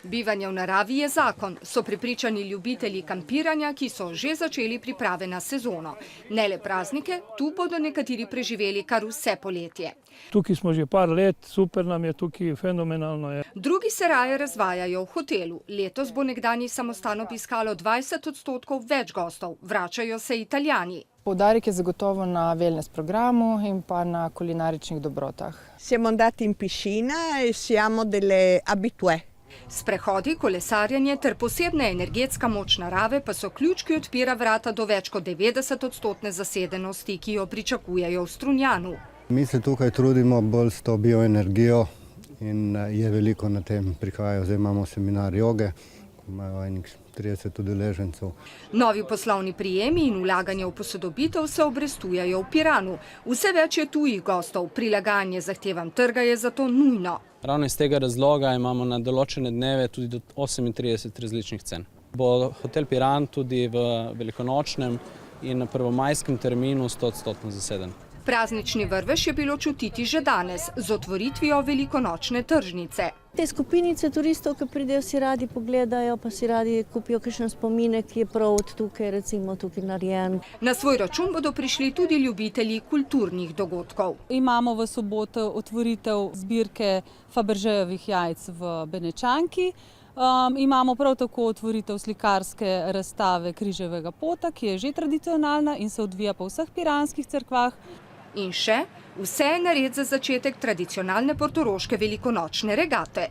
Bivanje v naravi je zakon, so prepričani ljubitelji kampiranja, ki so že začeli priprave na sezono. Ne le praznike, tu bodo nekateri preživeli kar vse poletje. Tukaj smo že par let, super nam je tukaj, fenomenalno je. Drugi se raje razvajajo v hotelu. Letos bo nekdanji samostan obiskalo 20% več gostov, vračajo se Italijani. Poudarek je zagotovo na wellness programu in pa na kulinaričnih dobrotah. Siamo andati in piscina e siamo delle abitué. Sprehodi, kolesarjenje ter posebna energetska moč narave pa so ključ, ki odpira vrata do več kot 90% zasedenosti, ki jo pričakujejo v Strunjanu. Mi se tukaj trudimo bolj s to bioenergijo in je veliko na tem. Prihajajo, zdaj imamo seminar joge, imajo enih 30 udeležencev. Novi poslovni prijemi in vlaganje v posodobitev se obrestujejo v Piranu. Vse več je tujih gostov, prilagajanje zahtevam trga je zato nujno. Ravno iz tega razloga imamo na določene dneve tudi do 38 različnih cen. Bo hotel Piran tudi v velikonočnem in na prvomajskem terminu 100% zaseden. Praznični vrvež je bilo čutiti že danes z otvoritvijo velikonočne tržnice. Te skupinice turistov, ki pridejo, si radi pogledajo, pa si radi kupijo kakšen spominek, ki je prav od tukaj, recimo tukaj narejen. Na svoj račun bodo prišli tudi ljubitelji kulturnih dogodkov. Imamo v soboto otvoritev zbirke Fabergéjevih jajc v Benečanki. Imamo prav tako otvoritev slikarske razstave Križevega pota, ki je že tradicionalna in se odvija po vseh piranskih cerkvah. In še, vse je nared za začetek tradicionalne portoroške velikonočne regate.